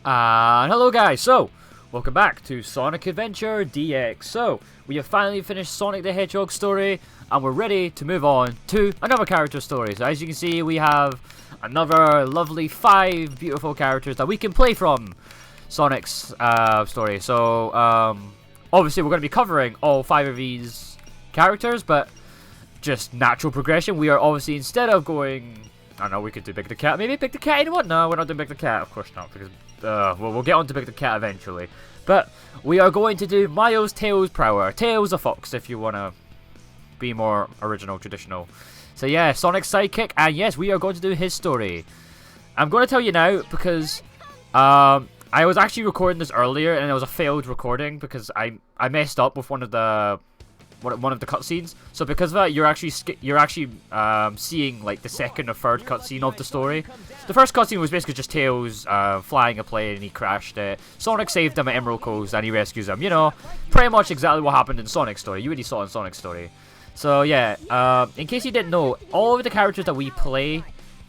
Hello guys, so welcome back to Sonic Adventure DX. So we have finally finished Sonic the Hedgehog story and we're ready to move on to another character story. So as you can see, we have another lovely 5 beautiful characters that we can play from Sonic's story. So obviously we're going to be covering all 5 of these characters, but just natural progression. We are obviously, instead of going, I don't know, we could do Big the Cat. Maybe Big the Cat, you know what? No, we're not doing Big the Cat, of course not, because we'll get on to Big the Cat eventually. But we are going to do Miles Tails Prower, Tails the Fox, if you want to be more original, traditional. So yeah, Sonic's sidekick, and yes, we are going to do his story. I'm going to tell you now because I was actually recording this earlier, and it was a failed recording because I messed up with one of the cutscenes. So because of that, you're actually seeing like the second or third cutscene of the story. The first cutscene was basically just Tails flying a plane and he crashed it. Sonic saved him at Emerald Coast and he rescues him. You know, pretty much exactly what happened in Sonic's story. You already saw it in Sonic's story. So yeah, in case you didn't know, all of the characters that we play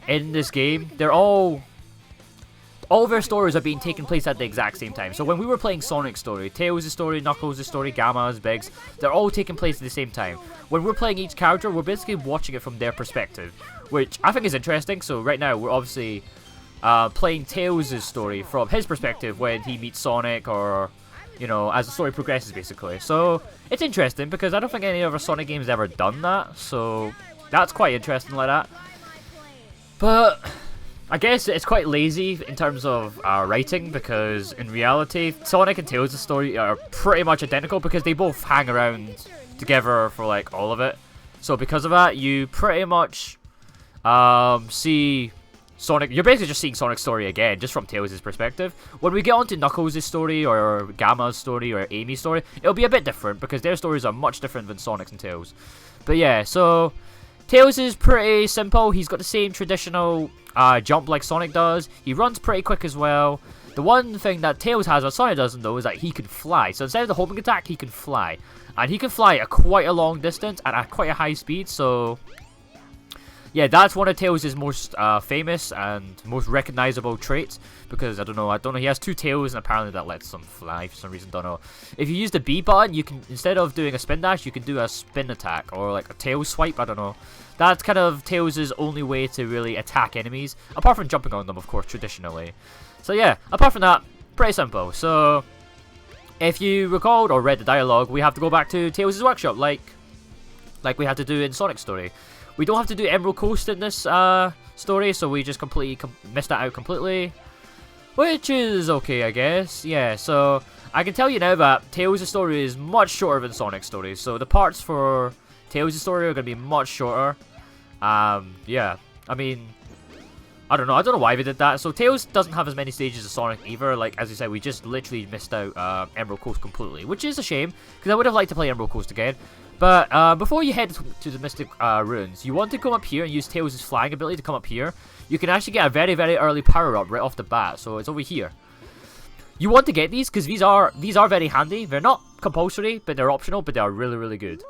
in this game, they're all of their stories are being taken place at the exact same time. So when we were playing Sonic's story, Tails' story, Knuckles' story, Gamma's, Big's, they're all taking place at the same time. When we're playing each character, we're basically watching it from their perspective, which I think is interesting. So right now, we're obviously playing Tails' story from his perspective when he meets Sonic, or, you know, as the story progresses, basically. So it's interesting because I don't think any other Sonic games ever done that. So that's quite interesting like that. But I guess it's quite lazy in terms of writing, because in reality, Sonic and Tails' story are pretty much identical because they both hang around together for like all of it. So because of that, you pretty much see Sonic. You're basically just seeing Sonic's story again, just from Tails' perspective. When we get onto Knuckles' story, or Gamma's story, or Amy's story, it'll be a bit different because their stories are much different than Sonic's and Tails. But yeah, so Tails is pretty simple. He's got the same traditional jump like Sonic does. He runs pretty quick as well. The one thing that Tails has that Sonic doesn't though is that he can fly. So instead of the homing attack, he can fly. And he can fly at quite a long distance and at quite a high speed. So yeah, that's one of Tails' most famous and most recognizable traits, because I don't know, he has 2 tails and apparently that lets him fly for some reason, don't know. If you use the B button, you can, instead of doing a spin dash, you can do a spin attack, or like a tail swipe, I don't know. That's kind of Tails' only way to really attack enemies, apart from jumping on them, of course, traditionally. So yeah, apart from that, pretty simple. So if you recalled or read the dialogue, we have to go back to Tails' workshop, like we had to do in Sonic's story. We don't have to do Emerald Coast in this story, so we just completely missed that out completely, which is okay, I guess. Yeah, so I can tell you now that Tails' story is much shorter than Sonic's story, so the parts for Tails' story are going to be much shorter. Yeah, I mean, I don't know why we did that. So Tails doesn't have as many stages as Sonic either. Like, as you said, we just literally missed out Emerald Coast completely, which is a shame, because I would have liked to play Emerald Coast again. But before you head to the Mystic Ruins, you want to come up here and use Tails' flying ability to come up here. You can actually get a very, very early power-up right off the bat, so it's over here. You want to get these because these are very handy. They're not compulsory, but they're optional, but they are really, really good.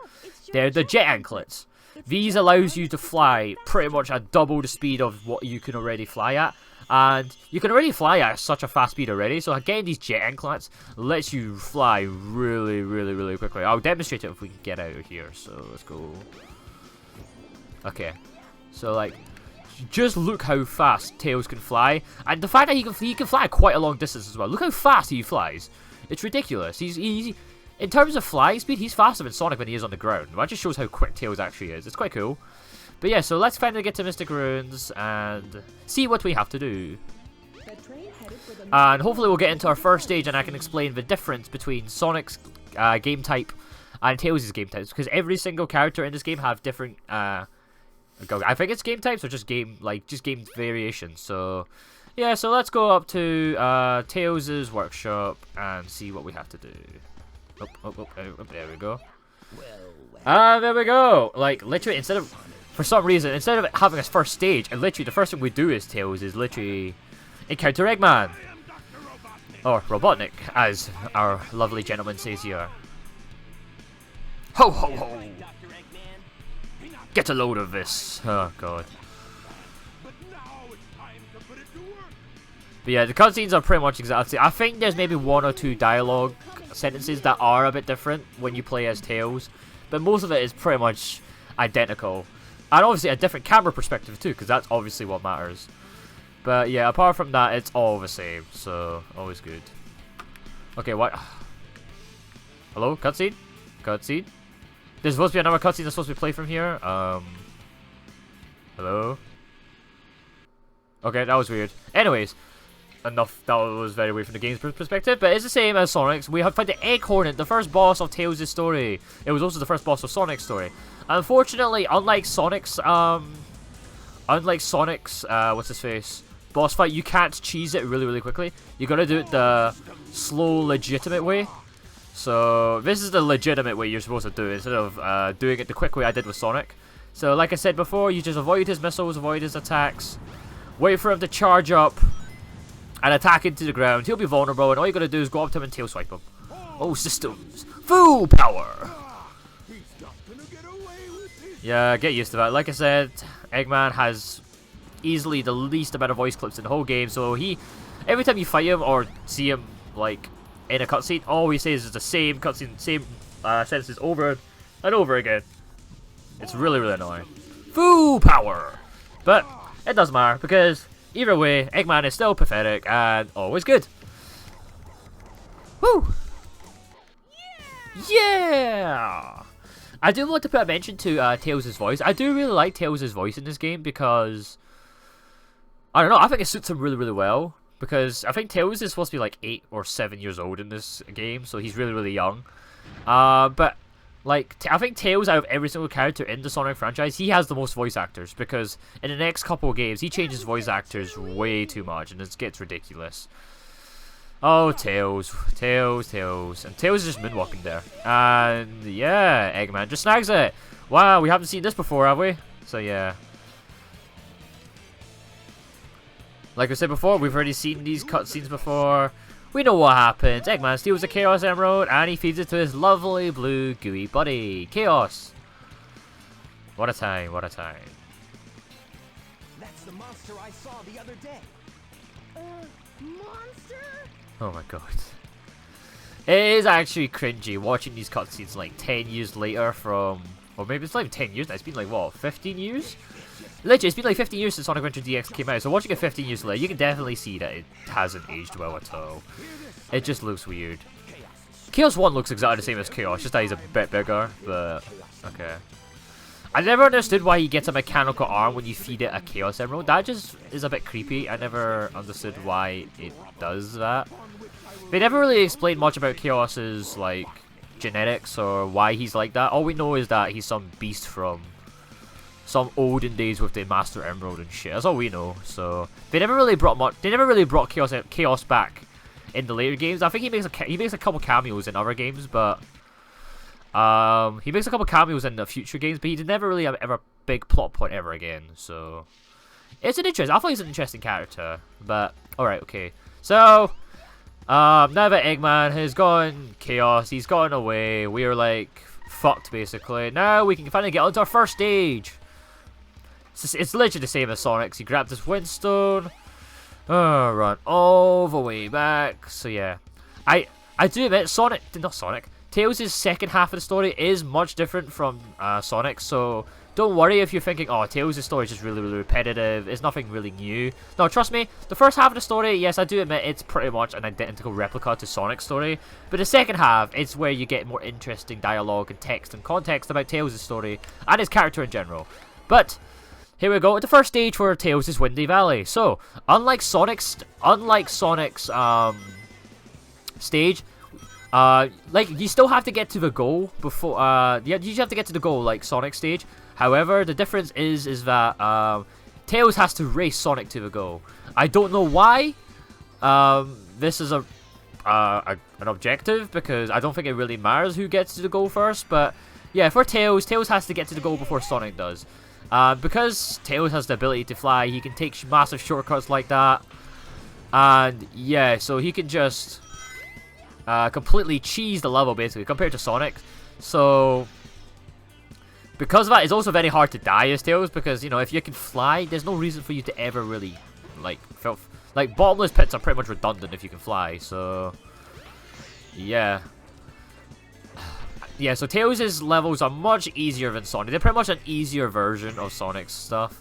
They're the jet anklets. These allows you to fly pretty much at double the speed of what you can already fly at. And you can already fly at such a fast speed already, so getting these jet anklets lets you fly really, really, really quickly. I'll demonstrate it if we can get out of here, so let's go. Okay, so like, just look how fast Tails can fly, and the fact that he can fly quite a long distance as well. Look how fast he flies. It's ridiculous. He's in terms of flying speed, he's faster than Sonic when he is on the ground. That just shows how quick Tails actually is. It's quite cool. But yeah, so let's finally get to Mystic Ruins and see what we have to do. And hopefully we'll get into our first stage and I can explain the difference between Sonic's game type and Tails' game types. Because every single character in this game have different, I think it's game types or just game variations. So yeah, so let's go up to Tails' workshop and see what we have to do. Oh, there we go. There we go. Like, literally, for some reason, instead of having a first stage, and literally the first thing we do as Tails is literally encounter Eggman. Or Robotnik, as our lovely gentleman says here. Ho ho ho! Get a load of this. Oh god. But yeah, the cutscenes are pretty much exactly. I think there's maybe 1 or 2 dialogue sentences that are a bit different when you play as Tails, but most of it is pretty much identical. And obviously a different camera perspective too, because that's obviously what matters. But yeah, apart from that, it's all the same, so always good. Okay, what? Hello? Cutscene? Cutscene? There's supposed to be another cutscene that's supposed to be played from here. Hello? Okay, that was weird. Anyways, enough. That was very weird from the game's perspective, but it's the same as Sonic's. We have found the Egg Hornet, the first boss of Tails' story. It was also the first boss of Sonic's story. Unfortunately, unlike Sonic's, what's his face, boss fight, you can't cheese it really quickly. You gotta do it the slow, legitimate way. So this is the legitimate way you're supposed to do it, instead of doing it the quick way I did with Sonic. So like I said before, you just avoid his missiles, avoid his attacks, wait for him to charge up, and attack into the ground. He'll be vulnerable, and all you gotta do is go up to him and tail swipe him. Oh, systems. Full power! Yeah, get used to that. Like I said, Eggman has easily the least amount of voice clips in the whole game, so every time you fight him or see him, like, in a cutscene, all he says is the same cutscene, same sentences over and over again. It's really annoying. Full power! But it doesn't matter, because either way, Eggman is still pathetic and always good. Woo! Yeah! I do want to put a mention to Tails' voice. I do really like Tails' voice in this game because, I don't know, I think it suits him really well. Because I think Tails is supposed to be like 8 or 7 years old in this game, so he's really young. But like, I think Tails, out of every single character in the Sonic franchise, he has the most voice actors, because in the next couple of games, he changes voice actors way too much, and it gets ridiculous. Oh, Tails. And Tails is just moonwalking there. And yeah, Eggman just snags it. Wow, we haven't seen this before, have we? So yeah. Like I said before, we've already seen these cutscenes before. We know what happens. Eggman steals the Chaos Emerald and he feeds it to his lovely blue gooey buddy. Chaos. What a time, what a time. That's the monster I saw the other day. Monster? Oh my god. It is actually cringy watching these cutscenes like 10 years later from... Or maybe it's not even 10 years now, it's been like, what, 15 years? Literally, it's been like 15 years since Sonic Adventure DX came out, so watching it 15 years later, you can definitely see that it hasn't aged well at all. It just looks weird. Chaos 1 looks exactly the same as Chaos, just that he's a bit bigger, but... Okay. I never understood why he gets a mechanical arm when you feed it a Chaos Emerald. That just is a bit creepy. I never understood why it does that. They never really explained much about Chaos's, like, genetics or why he's like that. All we know is that he's some beast from some olden days with the Master Emerald and shit. That's all we know. So they never really brought much. They never really brought Chaos back in the later games. I think he makes a couple cameos in other games, but he makes a couple cameos in the future games. But he did never really have ever a big plot point ever again. So it's an interesting. I thought he's an interesting character. But all right, okay. So now that Eggman has gone Chaos, he's gone away. We are like fucked basically. Now we can finally get onto our first stage. It's literally the same as Sonic's. He grabbed this Windstone. Run all the way back. So yeah, I do admit Tails' second half of the story is much different from Sonic. So don't worry if you're thinking, oh, Tails' story is just really repetitive. It's nothing really new. No, trust me. The first half of the story, yes, I do admit it's pretty much an identical replica to Sonic's story. But the second half is where you get more interesting dialogue and text and context about Tails' story and his character in general. But here we go. The first stage for Tails is Windy Valley. So, unlike Sonic's stage, like you still have to get to the goal before. Yeah, you have to get to the goal like Sonic stage. However, the difference is that Tails has to race Sonic to the goal. I don't know why. This is an objective because I don't think it really matters who gets to the goal first. But yeah, for Tails has to get to the goal before Sonic does. Because Tails has the ability to fly, he can take massive shortcuts like that. And yeah, so he can just completely cheese the level basically compared to Sonic. So because of that, it's also very hard to die as Tails because, you know, if you can fly, there's no reason for you to ever really, like, Like, bottomless pits are pretty much redundant if you can fly, so... Yeah. Yeah, so Tails' levels are much easier than Sonic. They're pretty much an easier version of Sonic's stuff.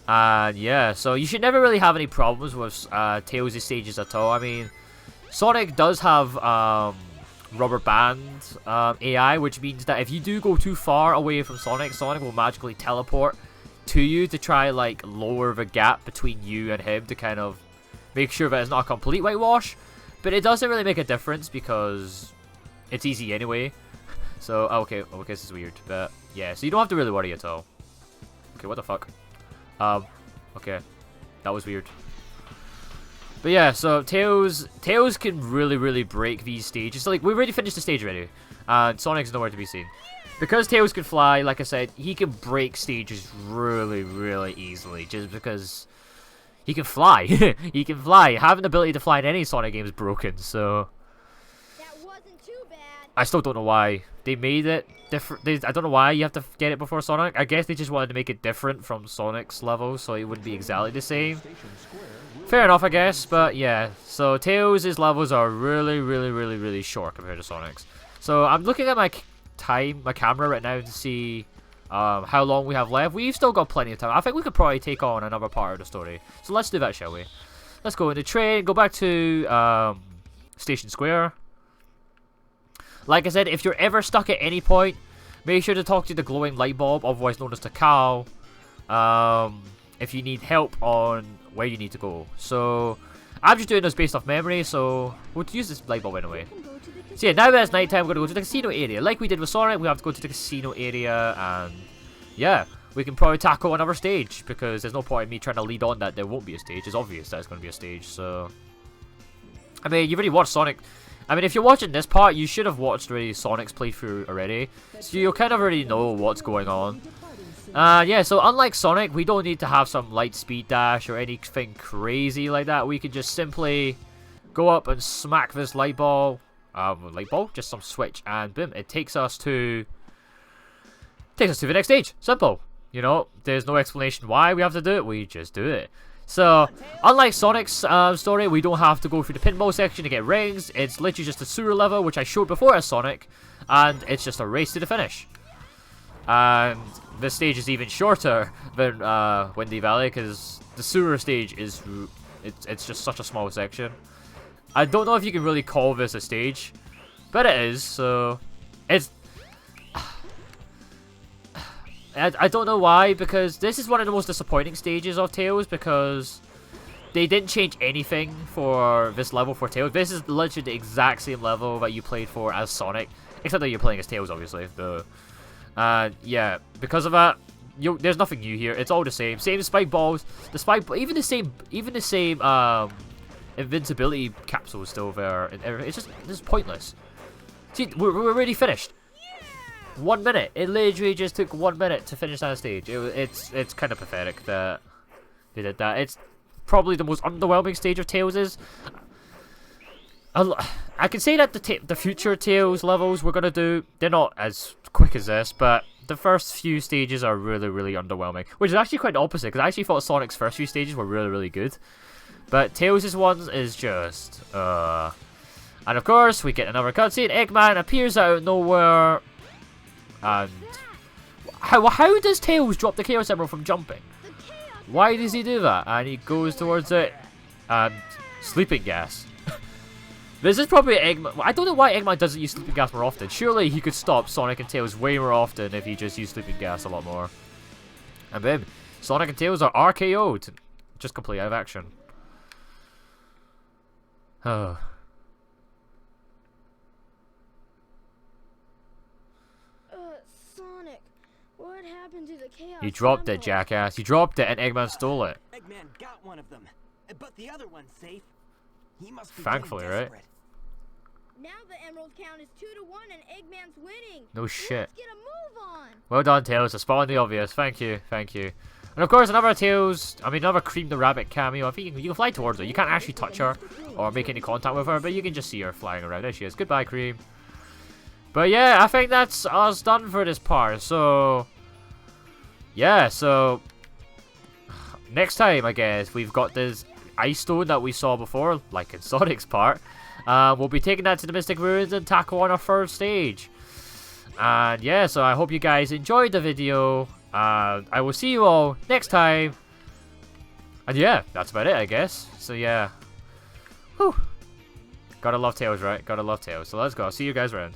And yeah, so you should never really have any problems with Tails' stages at all. I mean, Sonic does have rubber band AI, which means that if you do go too far away from Sonic, Sonic will magically teleport to you to try, like, lower the gap between you and him to kind of make sure that it's not a complete whitewash. But it doesn't really make a difference because it's easy anyway. So, okay, this is weird, but yeah, so you don't have to really worry at all. Okay, what the fuck? Okay, that was weird. But yeah, so Tails can really break these stages. So, like, we've already finished the stage already, and Sonic's nowhere to be seen. Because Tails can fly, like I said, he can break stages really easily, just because he can fly. He can fly. Having the ability to fly in any Sonic game is broken, so... That wasn't too bad. I still don't know why they made it different. I don't know why you have to get it before Sonic. I guess they just wanted to make it different from Sonic's level, so it wouldn't be exactly the same. Fair enough, I guess, but yeah. So Tails' levels are really short compared to Sonic's. So I'm looking at my camera right now to see how long we have left. We've still got plenty of time. I think we could probably take on another part of the story. So let's do that, shall we? Let's go into train, go back to Station Square. Like I said, if you're ever stuck at any point, make sure to talk to the glowing light bulb, otherwise known as the cow, if you need help on where you need to go. So, I'm just doing this based off memory, so we'll use this light bulb anyway. So yeah, now that it's nighttime, we're going to go to the casino area. Like we did with Sonic, we have to go to the casino area, and yeah, we can probably tackle another stage, because there's no point in me trying to lead on that there won't be a stage. It's obvious that it's going to be a stage, so... I mean, you've already watched Sonic... I mean, if you're watching this part, you should have watched already Sonic's playthrough already, so you'll kind of already know what's going on. Yeah, so unlike Sonic, we don't need to have some light speed dash or anything crazy like that. We can just simply go up and smack this light ball, just some switch, and boom, it takes us to the next stage. Simple. You know, there's no explanation why we have to do it, we just do it. So, unlike Sonic's story, we don't have to go through the pinball section to get rings. It's literally just a sewer level, which I showed before as Sonic, and it's just a race to the finish. And this stage is even shorter than Windy Valley, because the sewer stage is it's just such a small section. I don't know if you can really call this a stage, but it is. So, it's... I don't know why, because this is one of the most disappointing stages of Tails, because they didn't change anything for this level for Tails. This is literally the exact same level that you played for as Sonic, except that you're playing as Tails, obviously. Yeah, because of that, there's nothing new here. It's all the same. Same spike balls. Even the same invincibility capsule is still there. It's just pointless. See, we're already finished. 1 minute. It literally just took 1 minute to finish that stage. It's kind of pathetic that they did that. It's probably the most underwhelming stage of Tails'. I can say that the future Tails levels we're gonna do, they're not as quick as this, but the first few stages are really underwhelming. Which is actually quite the opposite, because I actually thought Sonic's first few stages were really good. But Tails' ones is just... And of course, we get another cutscene. Eggman appears out of nowhere. And how does Tails drop the Chaos Emerald from jumping? Why does he do that? And he goes towards it, and sleeping gas. This is probably Eggman. I don't know why Eggman doesn't use sleeping gas more often. Surely he could stop Sonic and Tails way more often if he just used sleeping gas a lot more. And then Sonic and Tails are RKO'd, just completely out of action. Oh. Sonic, what happened to the Chaos You dropped it, Emerald? jackass. You dropped it and Eggman stole it. Eggman got one of them, but the other one's safe. He must be Thankfully, getting right? desperate. Now the Emerald count is 2-1 and Eggman's winning. No shit. Let's get a move on. Well done, Tails. It's spotting the obvious. Thank you. And of course, another Cream the Rabbit cameo. I think you can fly towards her. You can't actually touch her or make any contact with her, but you can just see her flying around. There she is. Goodbye, Cream. But yeah, I think that's us done for this part. So, yeah, so next time, I guess, we've got this. ice stone that we saw before, like in Sonic's part. We'll be taking that to the Mystic Ruins and tackle on our first stage. And yeah, so I hope you guys enjoyed the video. I will see you all next time. And yeah, that's about it, I guess. So yeah. Whew. Gotta love Tails, right? Gotta love Tails. So let's go. I'll see you guys around.